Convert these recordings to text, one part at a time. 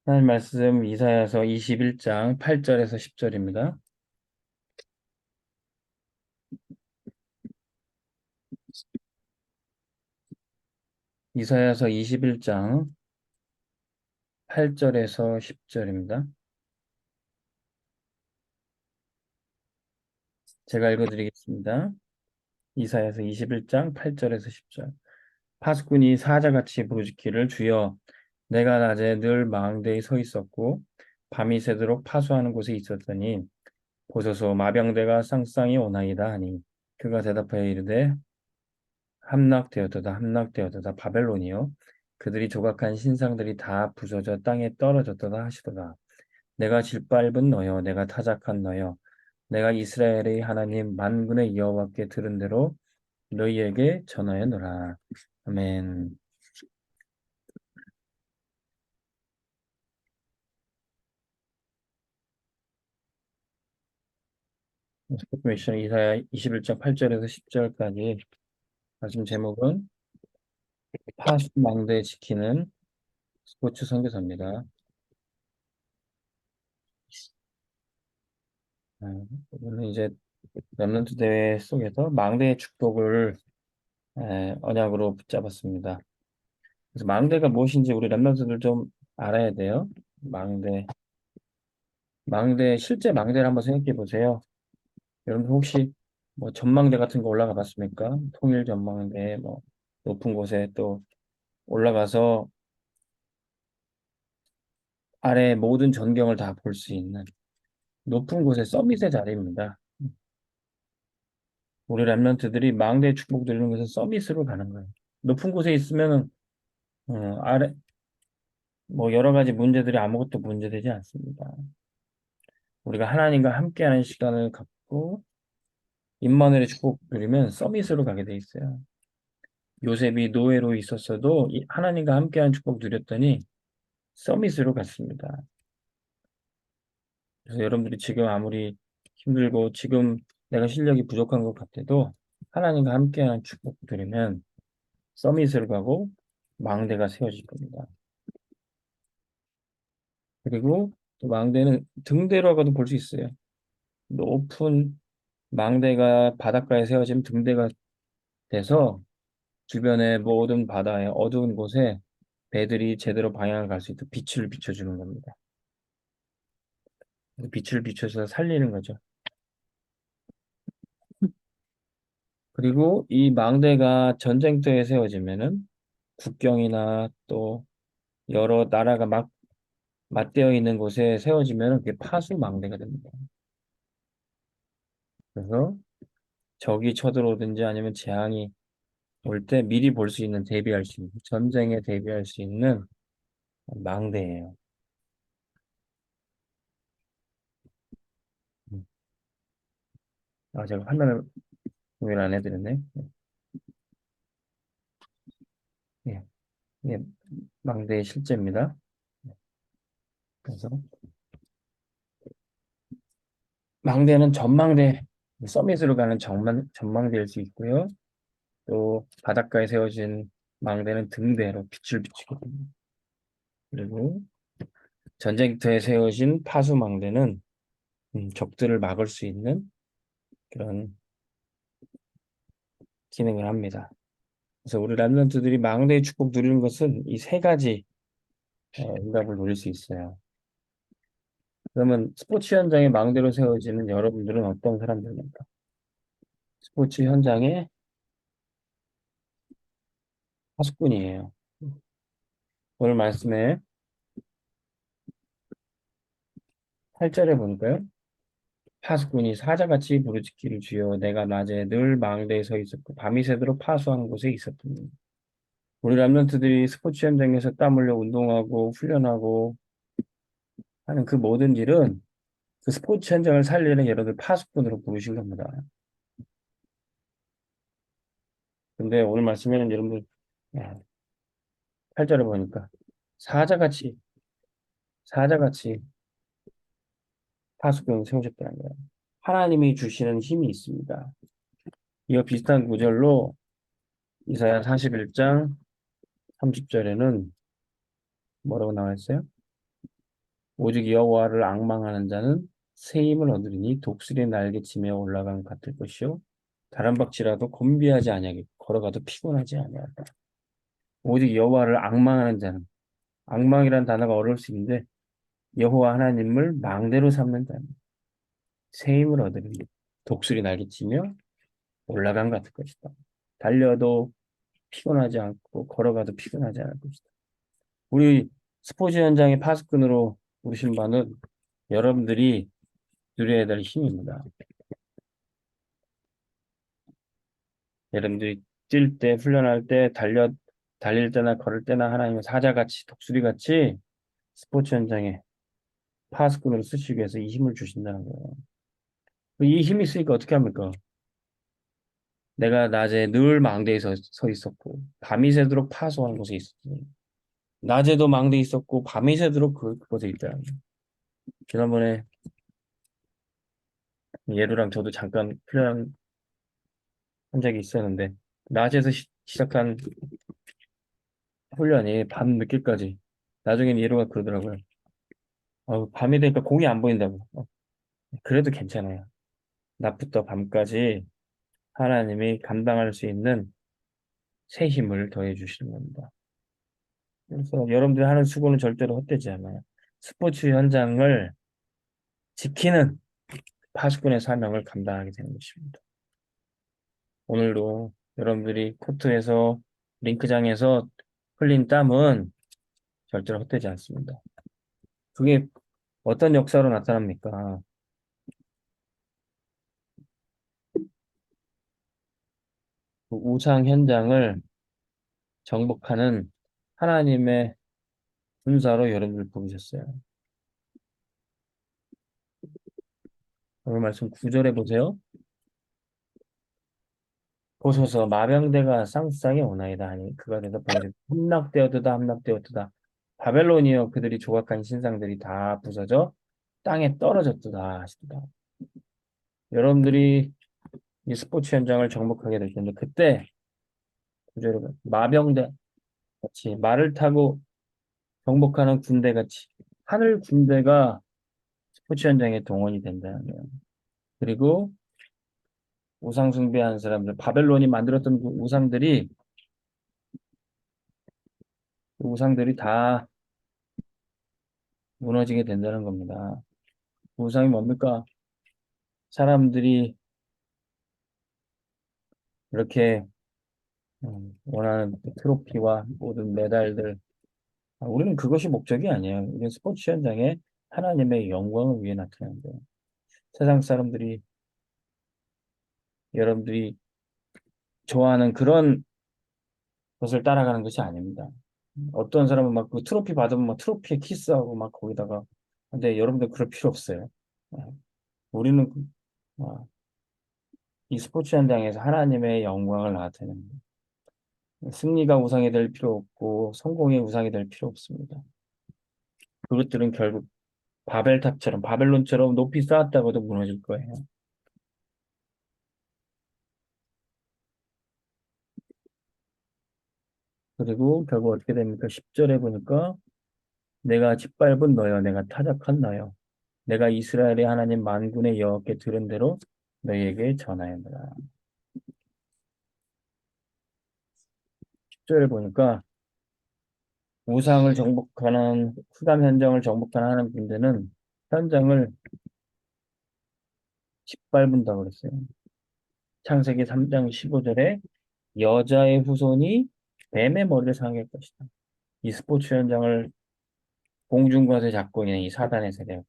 하나님 말씀 이사야서 21장 8절에서 10절입니다. 이사야서 21장 8절에서 10절입니다. 제가 읽어드리겠습니다. 이사야서 21장 8절에서 10절. 파수꾼이 사자같이 부르짖기를 주여 내가 낮에 늘 망대에 서 있었고 밤이 새도록 파수하는 곳에 있었더니 보소서 마병대가 쌍쌍이 오나이다 하니 그가 대답하여 이르되 함락되었도다 함락되었도다 바벨론이요 그들이 조각한 신상들이 다 부서져 땅에 떨어졌도다 하시도다. 내가 질밟은 너여 내가 타작한 너여 내가 이스라엘의 하나님 만군의 여호와께 들은 대로 너희에게 전하였노라. 아멘. 스포메이션 이사야 21장 8절에서 10절까지 말씀 제목은 파수망대 지키는 스포츠 선교사입니다. 오늘 이제 렘넌트 대회 속에서 망대의 축복을 언약으로 붙잡았습니다. 그래서 망대가 무엇인지 우리 렘넌트들 좀 알아야 돼요. 실제 망대를 한번 생각해 보세요. 여러분 혹시 뭐 전망대 같은 거 올라가 봤습니까? 통일 전망대 뭐 높은 곳에 또 올라가서 아래 모든 전경을 다 볼 수 있는 높은 곳의 서밋의 자리입니다. 우리 렘넌트들이 망대의 축복 드리는 것은 서밋으로 가는 거예요. 높은 곳에 있으면은 아래 뭐 여러 가지 문제들이 아무것도 문제되지 않습니다. 우리가 하나님과 함께하는 시간을 갖고 임마누엘의 축복 누리면 서밋으로 가게 돼 있어요. 요셉이 노예로 있었어도 하나님과 함께하는 축복 누렸더니 서밋으로 갔습니다. 그래서 여러분들이 지금 아무리 힘들고 지금 내가 실력이 부족한 것 같아도 하나님과 함께하는 축복 누리면 서밋으로 가고 망대가 세워질 겁니다. 그리고 또 망대는 등대로라고도 볼 수 있어요. 높은 망대가 바닷가에 세워진 등대가 돼서 주변의 모든 바다의 어두운 곳에 배들이 제대로 방향을 갈 수 있도록 빛을 비춰주는 겁니다. 빛을 비춰서 살리는 거죠. 그리고 이 망대가 전쟁터에 세워지면은 국경이나 또 여러 나라가 막 맞대어 있는 곳에 세워지면 그게 파수 망대가 됩니다. 그래서 적이 쳐들어오든지 아니면 재앙이 올 때 미리 볼 수 있는 대비할 수 있는 전쟁에 대비할 수 있는 망대예요. 음. 제가 화면을 공유를 안 해드렸네. 예, 예, 망대의 실제입니다. 그래서 망대는 전망대, 서밋으로 가는 전망대일 수 있고요. 또 바닷가에 세워진 망대는 등대로 빛을 비추거든요. 그리고 전쟁터에 세워진 파수망대는 적들을 막을 수 있는 그런 기능을 합니다. 그래서 우리 랩런트들이 망대의 축복 누리는 것은 이 세 가지 응답을 누릴 수 있어요. 그러면 스포츠 현장에 망대로 세워지는 여러분들은 어떤 사람들입니까? 스포츠 현장의 파수꾼이에요. 오늘 말씀에 8절에 보니까요. 파수꾼이 사자같이 부르짖기를 주여 내가 낮에 늘 망대에 서 있었고 밤이 새도록 파수하는 곳에 있었더니 우리 랩런트들이 스포츠 현장에서 땀 흘려 운동하고 훈련하고 하는 그 모든 일은 그 스포츠 현장을 살리는 여러분들 파수꾼으로 부르신 겁니다. 근데 오늘 말씀에는 여러분들 8절에 보니까 사자같이 사자같이 파수꾼을 세우셨다는 거예요. 하나님이 주시는 힘이 있습니다. 이와 비슷한 구절로 이사야 41장 30절에는 뭐라고 나와 있어요? 오직 여호와를 앙망하는 자는 새 힘을 얻으리니 독수리의 날개치며 올라간 것 같을 것이요 다른 박지라도 곤비하지 아니하게 걸어가도 피곤하지 아니하다. 오직 여호와를 앙망하는 자는 앙망이라는 단어가 어려울 수 있는데 여호와 하나님을 망대로 삼는 자는 새 힘을 얻으리니 독수리 날개치며 올라간 것 같을 것이다. 달려도 피곤하지 않고 걸어가도 피곤하지 않을 것이다. 우리 스포츠 현장의 파수꾼으로 오신 바는 여러분들이 누려야 될 힘입니다. 여러분들이 뛸 때, 훈련할 때, 달릴 때나 걸을 때나 하나님의 사자같이, 독수리같이 스포츠 현장에 파수꾼으로 쓰시기 위해서 이 힘을 주신다는 거예요. 이 힘이 있으니까 어떻게 합니까? 내가 낮에 늘 망대에 서 있었고, 밤이 새도록 파수하는 곳에 있었지. 낮에도 망대에 있었고, 밤이 새도록 그곳에 있다. 지난번에 예루랑 저도 잠깐 훈련한 적이 있었는데, 낮에서 시작한 훈련이 밤 늦게까지, 나중엔 예루가 그러더라고요. 밤이 되니까 공이 안 보인다고. 그래도 괜찮아요. 낮부터 밤까지 하나님이 감당할 수 있는 새 힘을 더해 주시는 겁니다. 그래서 여러분들이 하는 수고는 절대로 헛되지 않아요. 스포츠 현장을 지키는 파수꾼의 사명을 감당하게 되는 것입니다. 오늘도 여러분들이 코트에서 링크장에서 흘린 땀은 절대로 헛되지 않습니다. 그게 어떤 역사로 나타납니까? 그 우상 현장을 정복하는 하나님의 군사로 여러분을 부르셨어요. 오늘 말씀 9절에 보세요. 보소서 마병대가 쌍쌍이 오나이다 하니 그가 대답하기를 함락되었도다 함락되었도다 바벨론이여 그들이 조각한 신상들이 다 부서져 땅에 떨어졌도다 하시도다. 여러분들이 이 스포츠 현장을 정복하게 될 텐데 그때 9절에 마병대 같이 말을 타고 정복하는 군대 같이 하늘 군대가 스포츠 현장에 동원이 된다는 거예요. 그리고 우상 숭배하는 사람들, 바벨론이 만들었던 그 우상들이 다 무너지게 된다는 겁니다. 그 우상이 뭡니까? 사람들이 이렇게 원하는 트로피와 모든 메달들, 우리는 그것이 목적이 아니에요. 우리는 스포츠 현장에 하나님의 영광을 위해 나타나는 거예요. 세상 사람들이 여러분들이 좋아하는 그런 것을 따라가는 것이 아닙니다. 어떤 사람은 막 그 트로피 받으면 막 트로피에 키스하고 막 거기다가 근데 여러분들 그럴 필요 없어요. 어, 우리는 이 스포츠 현장에서 하나님의 영광을 나타내는 거예요. 승리가 우상이 될 필요 없고 성공이 우상이 될 필요 없습니다. 그것들은 결국 바벨탑처럼 바벨론처럼 높이 쌓았다가도 무너질 거예요. 그리고 결국 어떻게 됩니까? 10절에 보니까 내가 짓밟은 너여 내가 타작한 너여 내가 이스라엘의 하나님 만군의 여호와께 들은 대로 너희에게 전하였노라. 10절에 보니까 우상을 정복하는 흑암 현장을 정복하는 하나님 군대는 현장을 짓밟은다고 그랬어요. 창세기 3장 15절에 여자의 후손이 뱀의 머리를 상할 것이다. 이 스포츠 현장을 공중과에 잡고 있는 이 사단의 세력,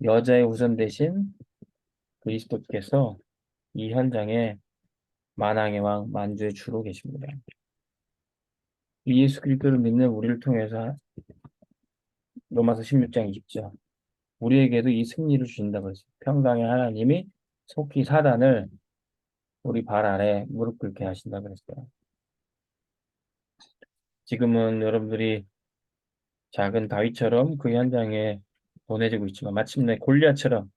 여자의 후손 대신 그리스도께서 이 현장에 만왕의 왕, 만주의 주로 계십니다. 이 예수 그리스도를 믿는 우리를 통해서 로마서 16장 20절 우리에게도 이 승리를 주신다고 했어요. 평강의 하나님이 속히 사단을 우리 발 아래 무릎 꿇게 하신다고 했어요. 지금은 여러분들이 작은 다윗처럼 그 현장에 보내지고 있지만 마침내 골리앗처럼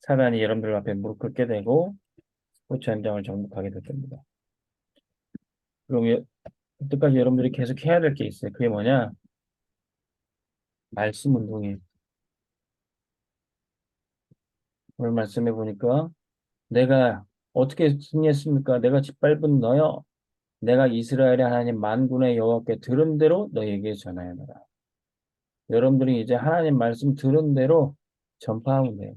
사단이 여러분들 앞에 무릎 꿇게 되고 스포츠 현장을 정복하게 될 겁니다. 그럼 그때까지 여러분들이 계속 해야 될 게 있어요. 그게 뭐냐? 말씀 운동이에요. 오늘 말씀해 보니까 내가 어떻게 승리했습니까? 내가 짓밟은 너여. 내가 이스라엘의 하나님 만군의 여호와께 들은 대로 너에게 전하여라. 여러분들이 이제 하나님 말씀 들은 대로 전파하면 돼요.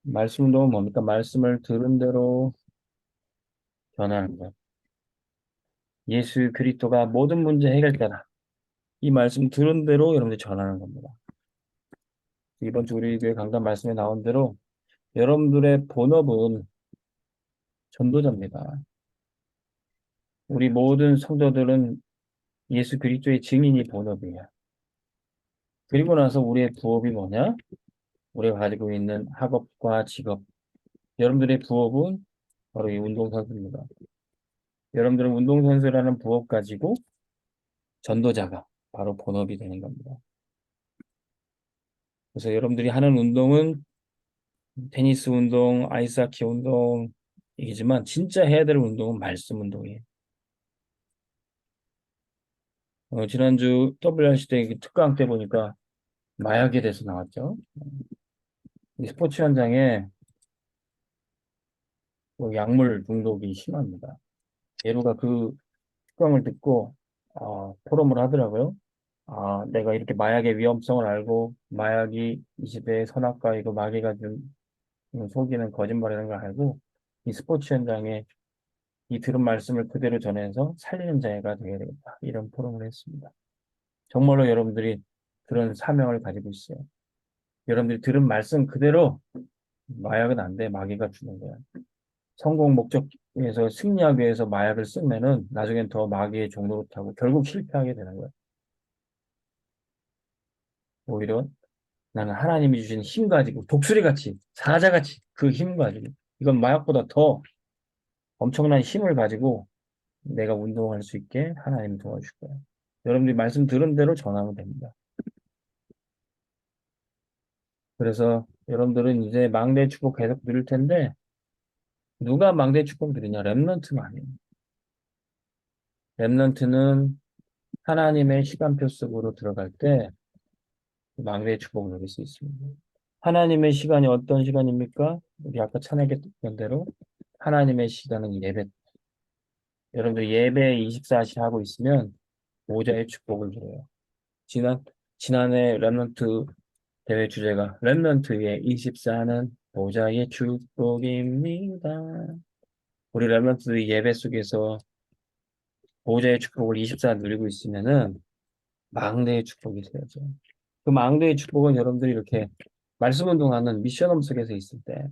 말씀 운동은 뭡니까? 말씀을 들은 대로 전하는 거예요. 예수 그리스도가 모든 문제 해결자다. 이 말씀 들은 대로 여러분들이 전하는 겁니다. 이번 주 우리 교회 강단 말씀에 나온 대로 여러분들의 본업은 전도자입니다. 우리 모든 성도들은 예수 그리스도의 증인이 본업이에요. 그리고 나서 우리의 부업이 뭐냐? 우리가 가지고 있는 학업과 직업. 여러분들의 부업은 바로 이 운동선수입니다. 여러분들은 운동선수라는 부업 가지고 전도자가 바로 본업이 되는 겁니다. 그래서 여러분들이 하는 운동은 테니스 운동, 아이스하키 운동이지만 진짜 해야 될 운동은 말씀 운동이에요. 지난주 WRC 때 특강 때 보니까 마약에 대해서 나왔죠. 이 스포츠 현장에 약물 중독이 심합니다. 예루가 그 특강을 듣고 포럼을 하더라고요. 내가 이렇게 마약의 위험성을 알고 마약이 이 시대의 선악과이고 마귀가 좀 속이는 거짓말이라는 걸 알고 이 스포츠 현장에 이 들은 말씀을 그대로 전해서 살리는 자가 되어야 되겠다. 이런 포럼을 했습니다. 정말로 여러분들이 그런 사명을 가지고 있어요. 여러분들이 들은 말씀 그대로 마약은 안 돼. 마귀가 주는 거야. 성공 목적에서 승리하기 위해서 마약을 쓰면은 나중엔 더 마귀의 종로로 타고 결국 실패하게 되는 거야. 오히려 나는 하나님이 주신 힘 가지고 독수리 같이 사자 같이 그 힘 가지고 이건 마약보다 더 엄청난 힘을 가지고 내가 운동할 수 있게 하나님이 도와줄 거야. 여러분들이 말씀 들은 대로 전하면 됩니다. 그래서 여러분들은 이제 망대 축복 계속 드릴 텐데 누가 망대 축복 드리냐? 렘넌트는 아니에요. 렘넌트는 하나님의 시간표 속으로 들어갈 때 망대 축복을 누릴 수 있습니다. 하나님의 시간이 어떤 시간입니까? 우리 아까 찬양했던 대로 하나님의 시간은 예배. 여러분들 예배 24시 하고 있으면 모자의 축복을 드려요. 지난 지난해 렘넌트 대회 주제가 렘넌트의 24는 보좌의 축복입니다. 우리 렘넌트 예배 속에서 보좌의 축복을 24 누리고 있으면은 망대의 축복이 되죠. 그 망대의 축복은 여러분들이 이렇게 말씀 운동하는 미션홈 속에서 있을 때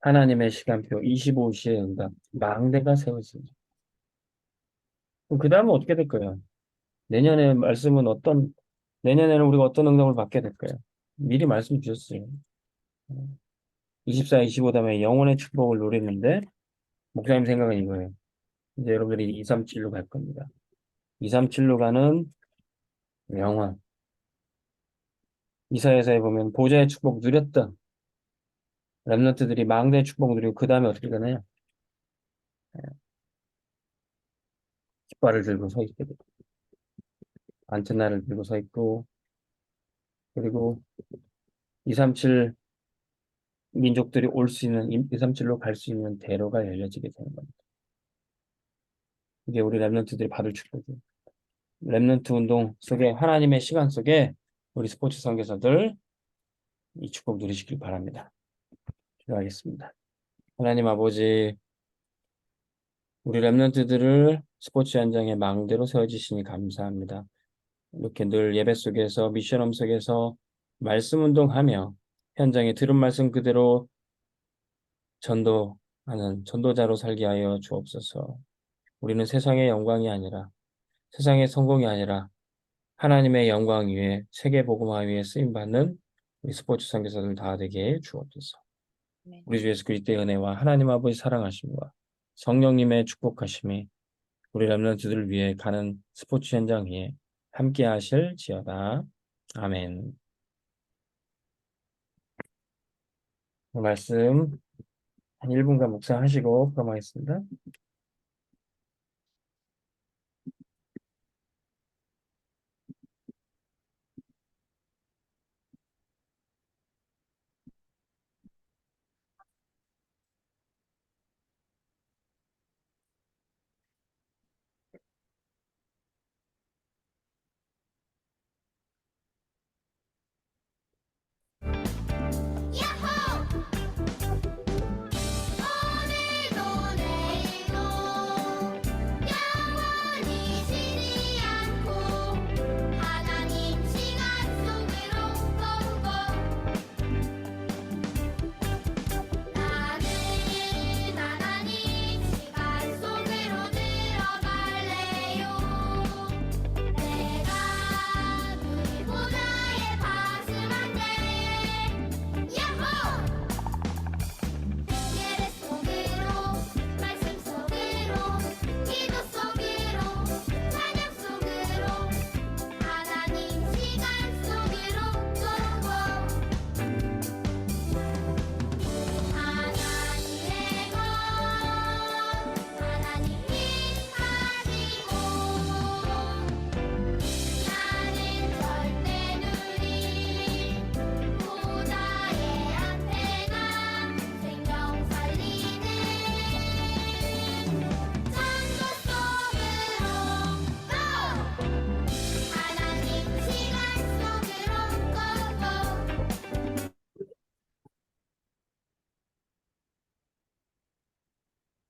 하나님의 시간표 25시의 응답 망대가 세워집니다. 그럼 그 다음은 어떻게 될 거예요? 내년에 말씀은 내년에는 우리가 어떤 응답을 받게 될 거예요? 미리 말씀 주셨어요. 24, 25 다음에 영혼의 축복을 노리는데 목사님 생각은 이거예요. 이제 여러분들이 237로 갈 겁니다. 237로 가는 영혼. 이사야서에 보면 보좌의 축복 누렸던 렘넌트들이 망대의 축복 누리고 그 다음에 어떻게 되나요? 깃발을 들고 서 있게 되고 안테나를 들고 서 있고 그리고 237 민족들이 올 수 있는 237로 갈 수 있는 대로가 열려지게 되는 겁니다. 이게 우리 렘넌트들이 받을 축복이에요. 렘넌트 운동 속에 하나님의 시간 속에 우리 스포츠 선교사들 이 축복 누리시길 바랍니다. 기도하겠습니다. 하나님 아버지, 우리 렘넌트들을 스포츠 현장의 망대로 세워주시니 감사합니다. 이렇게 늘 예배 속에서 미션홈 속에서 말씀 운동하며 현장에 들은 말씀 그대로 전도하는 전도자로 살게 하여 주옵소서. 우리는 세상의 영광이 아니라 세상의 성공이 아니라 하나님의 영광 위에 세계 복음화 위에 쓰임 받는 우리 스포츠 선교사들 다 되게 주옵소서. 네. 우리 주 예수 그리스도의 은혜와 하나님 아버지 사랑하심과 성령님의 축복하심이 우리 렘넌트들을 위해 가는 스포츠 현장 위에 함께 하실지어다. 아멘. 말씀 한 1분간 묵상하시고 그럼 하겠습니다.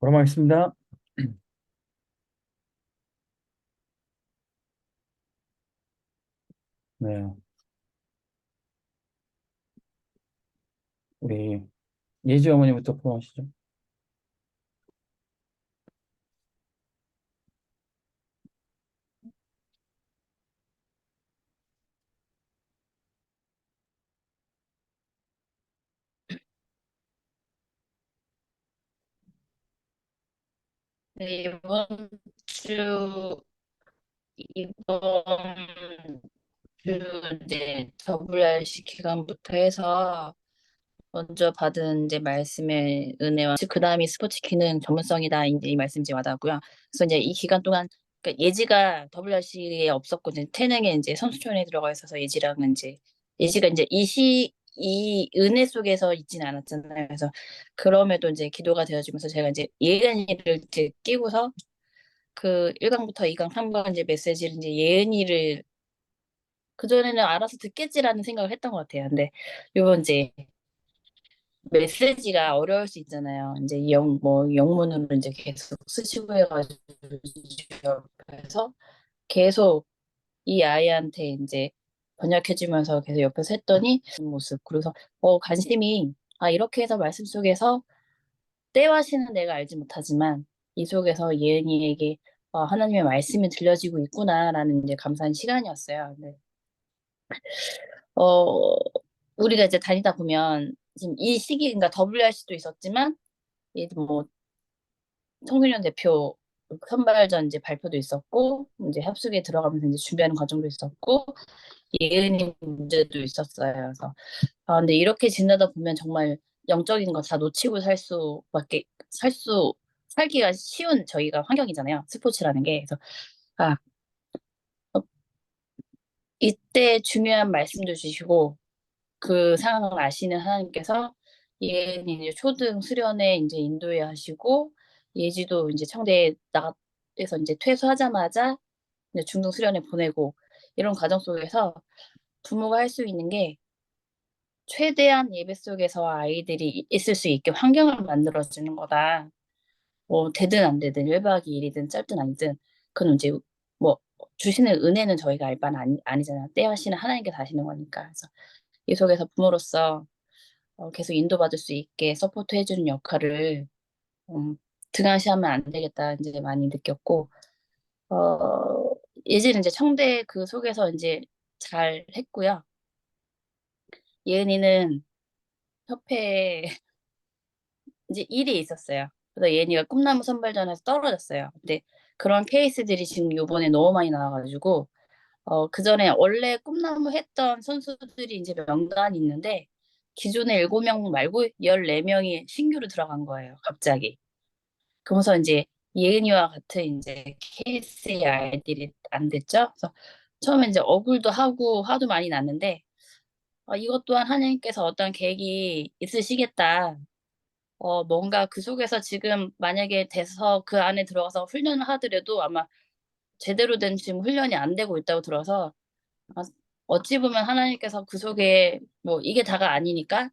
돌아가겠습니다. 네, 우리 예지 어머니부터 포함하시죠. 네, 이번 주 이제 WRC 기간부터 해서 먼저 받은 이제 말씀의 은혜와 그 다음이 스포츠 기능 전문성이다 이제 이 말씀 이제 와닿고요. 그래서 이제 이 기간 동안 그러니까 예지가 WRC에 없었고 이제 태능에 이제 선수촌에 들어가 있어서 예지랑은 이제 예지가 이제 이 은혜 속에서 있지는 않았잖아요. 그래서 그럼에도 이제 기도가 되어지면서 제가 이제 예은이를 이제 끼고서 그 1강부터 2강, 3강 이제 메시지를 이제 예은이를 그전에는 알아서 듣겠지라는 생각을 했던 것 같아요. 근데 요번 이제 메시지가 어려울 수 있잖아요. 이제 뭐 영문으로 이제 계속 쓰시고 해가지고 옆에서 계속 이 아이한테 이제 번역해주면서 계속 옆에서 했더니 모습. 그래서 관심이 이렇게 해서 말씀 속에서 때와시는 내가 알지 못하지만 이 속에서 예은이에게 하나님의 말씀이 들려지고 있구나라는 이제 감사한 시간이었어요. 네. 어, 우리가 이제 다니다 보면 지금 이 시기, 그러니까 WRC도 있었지만 이제 뭐 청소년 대표 선발전 이제 발표도 있었고 이제 합숙에 들어가면서 이제 준비하는 과정도 있었고 예은이 문제도 있었어요. 그래서 근데 이렇게 지내다 보면 정말 영적인 거 다 놓치고 살 수 살기가 쉬운 저희가 환경이잖아요. 스포츠라는 게. 그래서 아, 어, 이때 중요한 말씀도 주시고 그 상황을 아시는 하나님께서 예은이 이제 초등 수련회 이제 인도해 하시고 예지도 이제 청대에 나가서 이제 퇴소하자마자 이제 중등 수련회 보내고 이런 과정 속에서 부모가 할 수 있는 게 최대한 예배 속에서 아이들이 있을 수 있게 환경을 만들어주는 거다. 뭐 되든 안 되든 1박 2일이든 짧든 아니든 그건 이제 뭐 주시는 은혜는 저희가 알 바는 아니잖아요. 때하시는 하나님께서 하시는 거니까. 그래서 이 속에서 부모로서 계속 인도받을 수 있게 서포트 해주는 역할을 음, 등한시하면 안 되겠다 이제 많이 느꼈고 예지는 이제 청대 그 속에서 이제 잘 했고요. 예은이는 협회에 이제 일이 있었어요. 그래서 예은이가 꿈나무 선발전에서 떨어졌어요. 근데 그런 케이스들이 지금 요번에 너무 많이 나와가지고 그 전에 원래 꿈나무 했던 선수들이 이제 명단이 있는데 기존에 7명 말고 14명이 신규로 들어간 거예요. 갑자기. 그러면서 이제 예은이와 같은 이제 케이스의 아이들이 안 됐죠. 그래서 처음에 이제 억울도 하고 화도 많이 났는데 이것 또한 하나님께서 어떤 계획이 있으시겠다. 뭔가 그 속에서 지금 만약에 돼서 그 안에 들어가서 훈련을 하더라도 아마 제대로 된 지금 훈련이 안 되고 있다고 들어서 아, 어찌 보면 하나님께서 그 속에 뭐 이게 다가 아니니까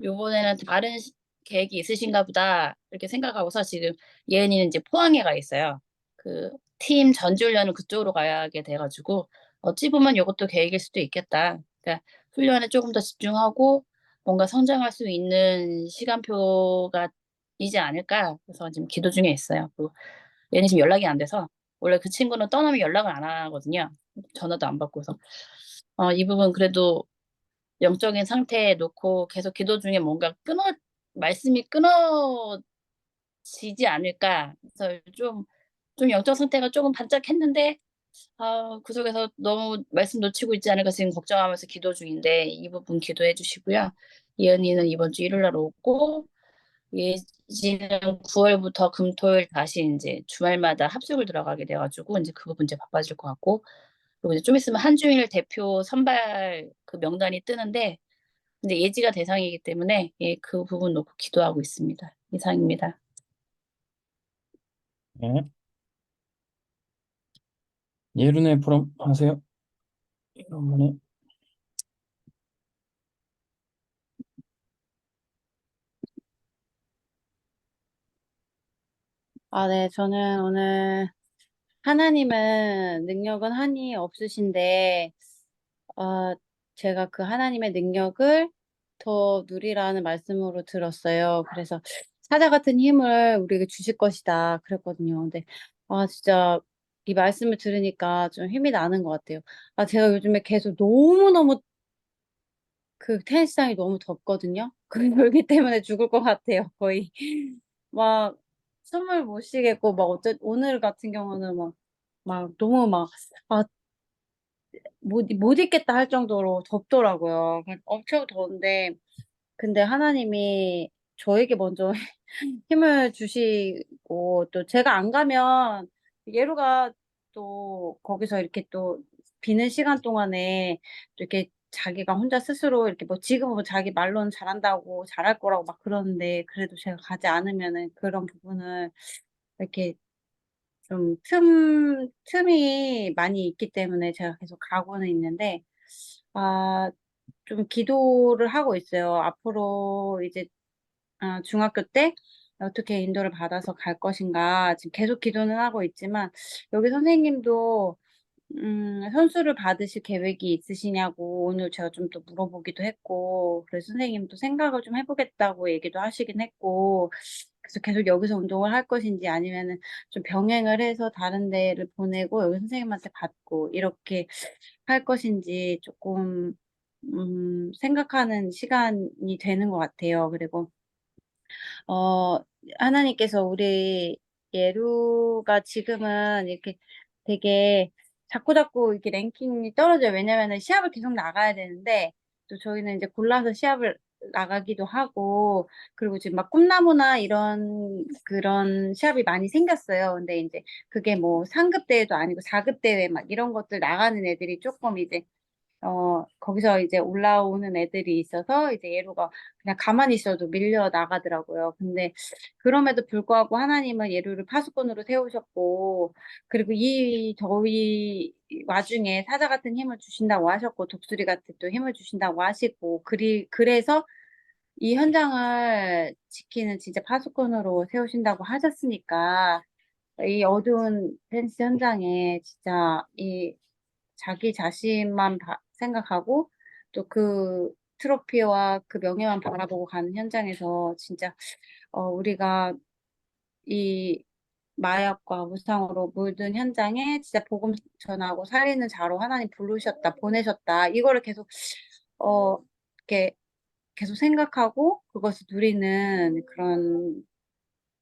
요번에는 다른 계획이 있으신가 보다 이렇게 생각하고서 지금 예은이는 이제 포항에 가 있어요. 그 팀 전지훈련을 그쪽으로 가게 돼가지고 어찌 보면 이것도 계획일 수도 있겠다. 그러니까 훈련에 조금 더 집중하고 뭔가 성장할 수 있는 시간표가 이지 않을까. 그래서 지금 기도 중에 있어요. 그리고 얘는 지금 연락이 안 돼서 원래 그 친구는 떠나면 연락을 안 하거든요. 전화도 안 받고서 이 부분 그래도 영적인 상태에 놓고 계속 기도 중에 뭔가 말씀이 끊어지지 않을까. 그래서 좀 영적 상태가 조금 반짝했는데, 그 속에서 너무 말씀 놓치고 있지 않을까 지금 걱정하면서 기도 중인데, 이 부분 기도해 주시고요. 예언이는 이번 주 일요일 날 오고, 예지는 9월부터 금토일 다시 이제 주말마다 합숙을 들어가게 돼가지고, 이제 그 부분 이제 바빠질 것 같고, 그리고 이제 좀 있으면 한주일 대표 선발 그 명단이 뜨는데, 근데 예지가 대상이기 때문에 예, 그 부분 놓고 기도하고 있습니다. 이상입니다. 네. 예run의 프롬 하세요. 예run문에 네, 저는 오늘 하나님은 능력은 한이 없으신데, 어, 제가 그 하나님의 능력을 더 누리라는 말씀으로 들었어요. 그래서 사자 같은 힘을 우리에게 주실 것이다. 그랬거든요. 근데, 진짜 이 말씀을 들으니까 좀 힘이 나는 것 같아요. 제가 요즘에 계속 너무너무 그 테니스장이 너무 덥거든요. 그러기 때문에 죽을 것 같아요, 거의. 막 숨을 못 쉬겠고, 막 오늘 같은 경우는 막 너무 아, 못 있겠다 할 정도로 덥더라고요. 엄청 더운데, 근데 하나님이 저에게 먼저 힘을 주시고, 또 제가 안 가면 예루가 또 거기서 이렇게 또 비는 시간 동안에 또 이렇게 자기가 혼자 스스로 이렇게 뭐 지금은 뭐 자기 말로는 잘한다고 잘할 거라고 막 그러는데 그래도 제가 가지 않으면은 그런 부분을 이렇게 좀 틈이 많이 있기 때문에 제가 계속 가고는 있는데, 아, 좀 기도를 하고 있어요. 앞으로 이제 중학교 때 어떻게 인도를 받아서 갈 것인가 지금 계속 기도는 하고 있지만 여기 선생님도 선수를 받으실 계획이 있으시냐고 오늘 제가 좀 더 물어보기도 했고 그래서 선생님도 생각을 좀 해보겠다고 얘기도 하시긴 했고 그래서 계속 여기서 운동을 할 것인지 아니면은 좀 병행을 해서 다른 데를 보내고 여기 선생님한테 받고 이렇게 할 것인지 조금 생각하는 시간이 되는 것 같아요. 그리고 어, 하나님께서 우리 예루가 지금은 이렇게 되게 자꾸자꾸 이렇게 랭킹이 떨어져요. 왜냐면은 시합을 계속 나가야 되는데, 또 저희는 이제 골라서 시합을 나가기도 하고, 그리고 지금 막 꿈나무나 이런 그런 시합이 많이 생겼어요. 근데 이제 그게 뭐 상급 대회도 아니고 4급 대회 막 이런 것들 나가는 애들이 조금 이제 거기서 이제 올라오는 애들이 있어서 이제 예루가 그냥 가만히 있어도 밀려 나가더라고요. 근데 그럼에도 불구하고 하나님은 예루를 파수꾼으로 세우셨고, 그리고 이 더위 와중에 사자 같은 힘을 주신다고 하셨고, 독수리 같은 또 힘을 주신다고 하시고, 그래서 이 현장을 지키는 진짜 파수꾼으로 세우신다고 하셨으니까, 이 어두운 펜스 현장에 진짜 이 자기 자신만 생각하고 또 그 트로피와 그 명예만 바라보고 가는 현장에서 진짜 우리가 이 마약과 무상으로 물든 현장에 진짜 복음 전하고 살리는 자로 하나님 부르셨다, 보내셨다. 이거를 계속 어 이렇게 계속 생각하고 그것을 누리는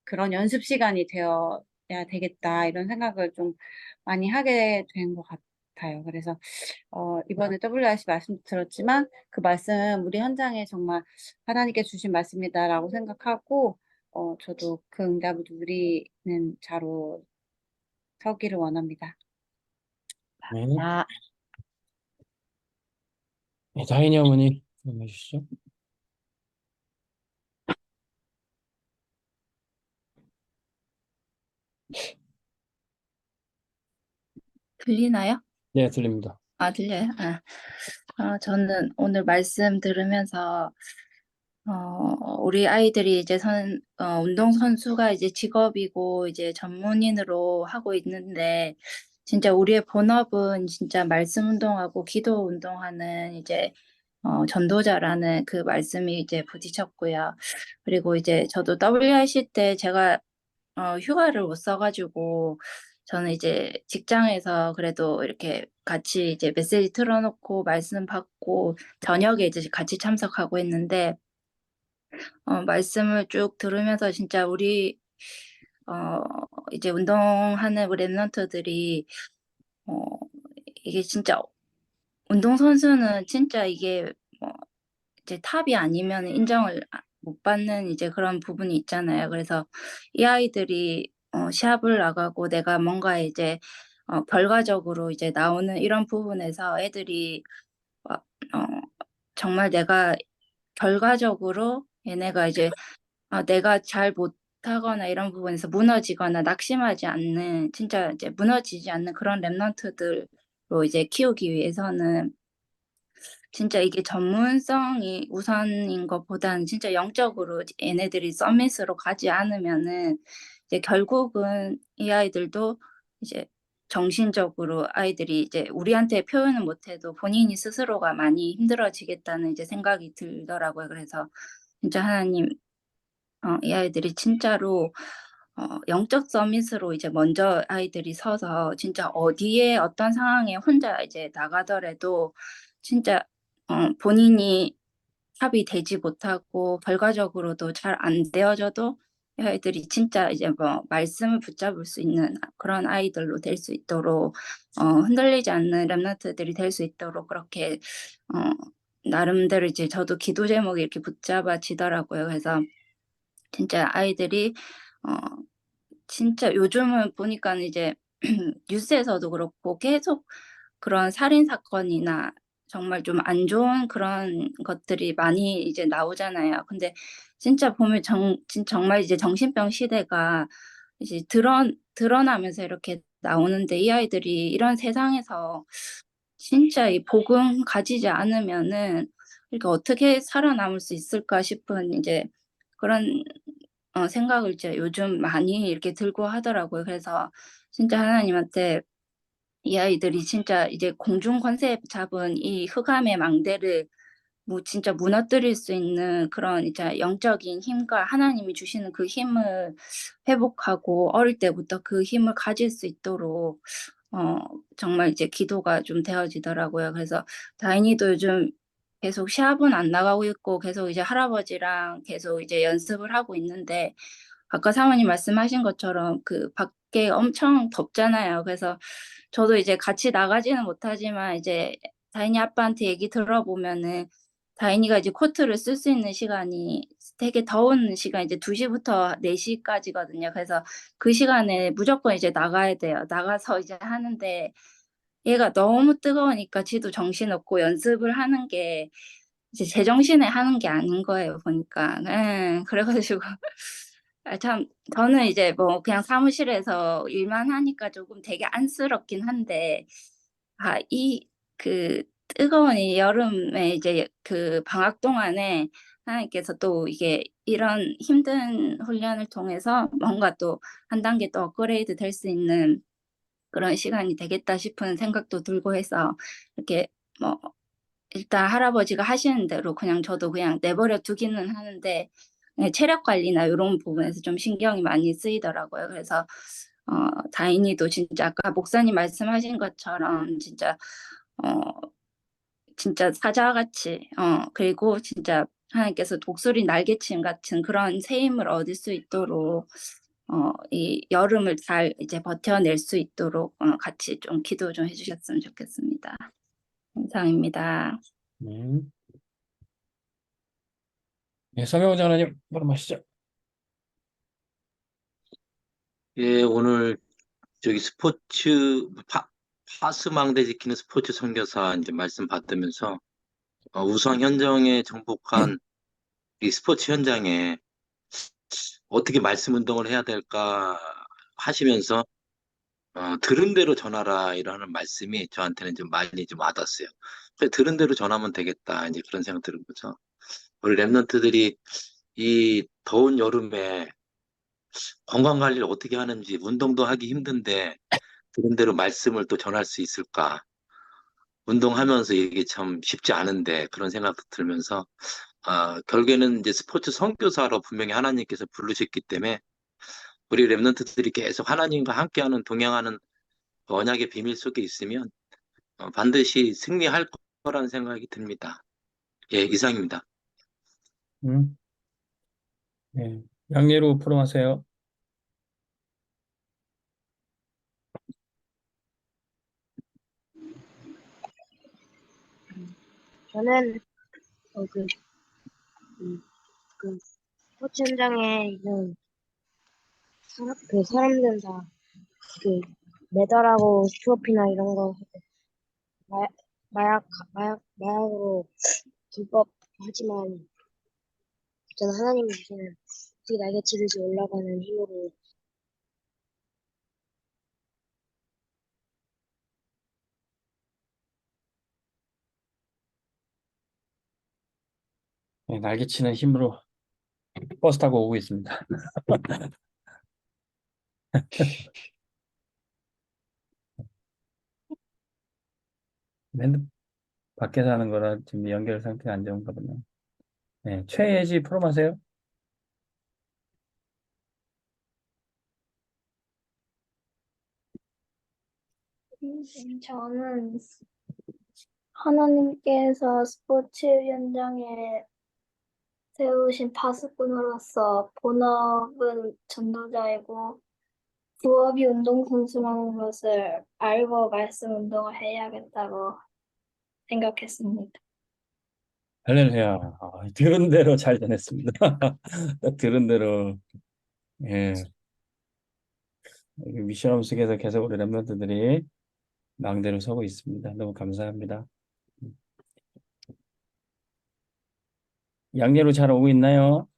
그런 연습 시간이 되어야 되겠다 이런 생각을 좀 많이 하게 된 것 같아요. 그래서 이번에 WRC 말씀 들었지만 그 말씀 우리 현장에 정말 하나님께 주신 말씀이다라고 생각하고 저도 그 응답을 누리는 자로 서기를 원합니다. 네. 아, 네, 다인이 어머니, 말씀해 주시죠. 들리나요? 네, 들립니다. 들려요? 저는 오늘 말씀 들으면서 우리 아이들이 이제 운동선수가 이제 직업이고 이제 전문인으로 하고 있는데, 진짜 우리의 본업은 진짜 말씀 운동하고 기도 운동하는 이제, 전도자라는 그 말씀이 이제 부딪혔고요. 그리고 이제 저도 WRC 때 제가, 휴가를 못 써가지고, 저는 이제 직장에서 그래도 이렇게 같이 이제 메시지 틀어놓고 말씀 받고, 저녁에 이제 같이 참석하고 했는데, 말씀을 쭉 들으면서 진짜 우리 어 이제 운동하는 우리 랩런트들이 어 이게 진짜 운동선수는 진짜 이게 뭐 이제 탑이 아니면 인정을 못 받는 이제 그런 부분이 있잖아요. 그래서 이 아이들이 시합을 나가고 내가 뭔가 이제 결과적으로 이제 나오는 이런 부분에서 애들이 어 어 정말 내가 결과적으로 얘네가 이제 내가 잘 못하거나 이런 부분에서 무너지거나 낙심하지 않는, 진짜 이제 무너지지 않는 그런 랩런트들로 이제 키우기 위해서는 진짜 이게 전문성이 우선인 것보다는 진짜 영적으로 얘네들이 서밋으로 가지 않으면은 이제 결국은 이 아이들도 이제 정신적으로 아이들이 이제 우리한테 표현은 못해도 본인이 스스로가 많이 힘들어지겠다는 이제 생각이 들더라고요. 그래서 진짜 하나님, 이 아이들이 진짜로 영적 서밋으로 이제 먼저 아이들이 서서 진짜 어디에 어떤 상황에 혼자 이제 나가더라도 진짜 본인이 합이 되지 못하고 결과적으로도 잘 안 되어져도 이 아이들이 진짜 이제 뭐 말씀을 붙잡을 수 있는 그런 아이들로 될 수 있도록 흔들리지 않는 렘넌트들이 될 수 있도록 그렇게 어 나름대로 이제 저도 기도 제목이 이렇게 붙잡아지더라고요. 그래서 진짜 아이들이 어 진짜 요즘은 보니까는 이제 뉴스에서도 그렇고 계속 그런 살인 사건이나 정말 좀 안 좋은 그런 것들이 많이 이제 나오잖아요. 근데 진짜 보면 정말 이제 정신병 시대가 이제 드러나면서 이렇게 나오는데 이 아이들이 이런 세상에서 진짜 이 복음 가지지 않으면은 이렇게 어떻게 살아남을 수 있을까 싶은 이제 그런 생각을 이제 요즘 많이 이렇게 들고 하더라고요. 그래서 진짜 하나님한테 이 아이들이 진짜 이제 공중 권세 잡은 이 흑암의 망대를 진짜 무너뜨릴 수 있는 그런 이제 영적인 힘과 하나님이 주시는 그 힘을 회복하고 어릴 때부터 그 힘을 가질 수 있도록 어 정말 이제 기도가 좀 되어지더라고요. 그래서 다행히도 요즘 계속 시합은 안 나가고 있고 계속 이제 할아버지랑 계속 이제 연습을 하고 있는데 아까 사모님 말씀하신 것처럼 그 밖에 엄청 덥잖아요. 그래서 저도 이제 같이 나가지는 못하지만 이제 다인이 아빠한테 얘기 들어보면은 다인이가 이제 코트를 쓸 수 있는 시간이 되게 더운 시간 이제 2 시부터 4 시까지거든요. 그래서 그 시간에 무조건 이제 나가야 돼요. 나가서 이제 하는데 얘가 너무 뜨거우니까 지도 정신없고 연습을 하는 게 이제 제정신에 하는 게 아닌 거예요 보니까. 예. 그래 가지고 참 저는 이제 뭐 그냥 사무실에서 일만 하니까 조금 되게 안쓰럽긴 한데 이 그 뜨거운 이 여름에 이제 그 방학 동안에 하나님께서 또 이게 이런 힘든 훈련을 통해서 뭔가 또 한 단계 또 업그레이드 될 수 있는 그런 시간이 되겠다 싶은 생각도 들고 해서 이렇게 뭐 일단 할아버지가 하시는 대로 그냥 저도 그냥 내버려 두기는 하는데 체력 관리나 요런 부분에서 좀 신경이 많이 쓰이더라고요. 그래서 다행히도 진짜 아까 목사님 말씀하신 것처럼 어 진짜 사자같이 그리고 진짜 하나님께서 독수리 날개침 같은 그런 새 힘을 얻을 수 있도록 이 여름을 잘 이제 버텨낼 수 있도록 같이 좀 기도 좀 해 주셨으면 좋겠습니다. 감사합니다. 음. 네, 성경 장로님 말씀하시죠. 예, 오늘 저기 스포츠 파스망대 지키는 스포츠 선교사 이제 말씀 받으면서 우성 현장에 정복한 이 스포츠 현장에 어떻게 말씀 운동을 해야 될까 하시면서 들은 대로 전하라 이라는 말씀이 저한테는 좀 많이 좀 와닿았어요. 그래, 들은 대로 전하면 되겠다 이제 그런 생각 들은 거죠. 우리 랩런트들이 이 더운 여름에 건강 관리를 어떻게 하는지 운동도 하기 힘든데 그런 대로 말씀을 또 전할 수 있을까? 운동하면서 이게 참 쉽지 않은데 그런 생각도 들면서 결국에는 이제 스포츠 선교사로 분명히 하나님께서 부르셨기 때문에 우리 랩런트들이 계속 하나님과 함께하는 동행하는 언약의 비밀 속에 있으면 반드시 승리할 거라는 생각이 듭니다. 예, 이상입니다. 음. 네. 양예로 풀어하세요. 저는 그, 그 스포츠 현장에 있는 그 사람들 다 그 메달하고 트로피나 이런 거 마, 마약으로 불법하지만 저는 하나님이 주시는 어떻게 날개치듯이 올라가는 힘으로 네, 날개치는 힘으로 버스 타고 오고 있습니다. 핸드 밖에서 하는 거라 지금 연결 상태가 안 좋은가 보네요. 네, 최예지 프로 마세요. 저는 하나님께서 스포츠 현장에 세우신 파수꾼으로서 본업은 전도자이고 부업이 운동선수라는 것을 알고 말씀 운동을 해야겠다고 생각했습니다. 할렐루야. 들은 대로 잘 전했습니다. 딱 들은 대로. 예. 미션홈 속에서 계속 우리 랩런트들이 망대로 서고 있습니다. 너무 감사합니다. 양례로 잘 오고 있나요?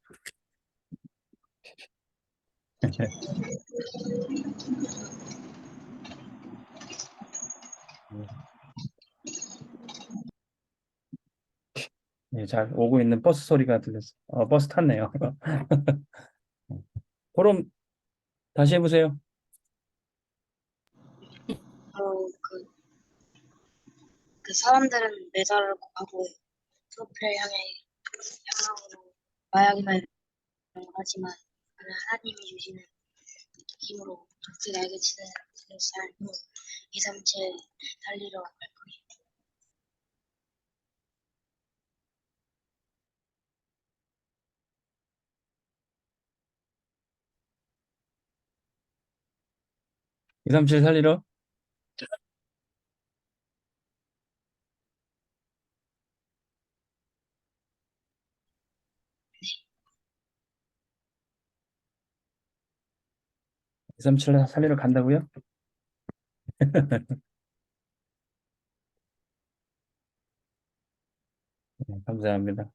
네, 잘 오고 있는 버스 소리가 들렸어요. 버스 탔네요. 그럼 다시 해보세요. 그, 그 사람들은 메달을 하고 트로피를 향으로 마약이나 하지만 하나님이 주시는 힘으로 적지 날개 치는 삶으로 237 달리러 갈 거예요. 237 살리러. 이삼칠 살리러 간다고요? 네, 감사합니다.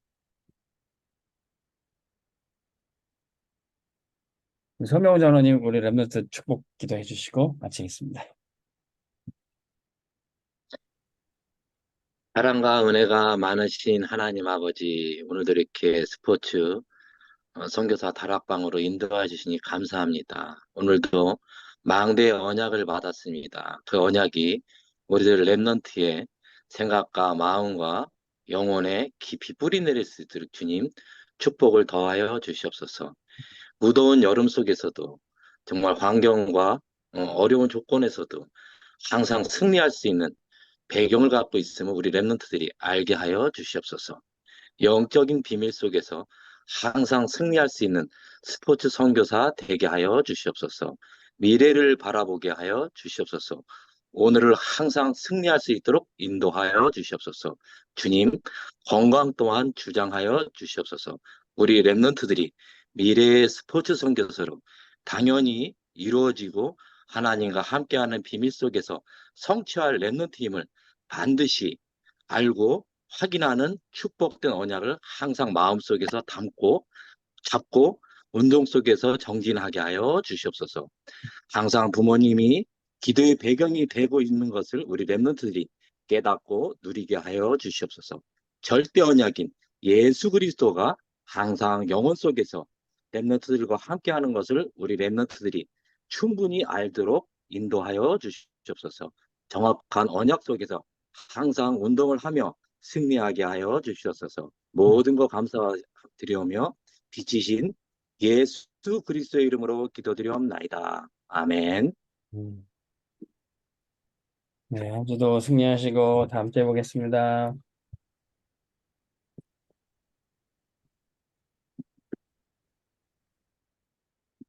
서명우 장로님 우리 랩런트 축복 기도해 주시고 마치겠습니다. 사랑과 은혜가 많으신 하나님 아버지, 오늘도 이렇게 스포츠 선교사 다락방으로 인도해 주시니 감사합니다. 오늘도 망대의 언약을 받았습니다. 그 언약이 우리들 랩넌트의 생각과 마음과 영혼에 깊이 뿌리 내릴 수 있도록 주님 축복을 더하여 주시옵소서. 무더운 여름 속에서도 정말 환경과 어려운 조건에서도 항상 승리할 수 있는 배경을 갖고 있음을 우리 랩런트들이 알게 하여 주시옵소서. 영적인 비밀 속에서 항상 승리할 수 있는 스포츠 선교사 되게 하여 주시옵소서. 미래를 바라보게 하여 주시옵소서. 오늘을 항상 승리할 수 있도록 인도하여 주시옵소서. 주님, 건강 또한 주장하여 주시옵소서. 우리 랩런트들이 미래의 스포츠 선교사로 당연히 이루어지고 하나님과 함께하는 비밀 속에서 성취할 랩런트 힘을 반드시 알고 확인하는 축복된 언약을 항상 마음속에서 담고 잡고 운동 속에서 정진하게 하여 주시옵소서. 항상 부모님이 기도의 배경이 되고 있는 것을 우리 랩런트들이 깨닫고 누리게 하여 주시옵소서. 절대 언약인 예수 그리스도가 항상 영혼 속에서 랩런트들과 함께하는 것을 우리 랩런트들이 충분히 알도록 인도하여 주시옵소서. 정확한 언약 속에서 항상 운동을 하며 승리하게 하여 주시옵소서. 모든 것 감사드리오며 빛이신 예수 그리스도의 이름으로 기도드리옵나이다. 아멘. 네, 한 주도 승리하시고 다음 주에 보겠습니다.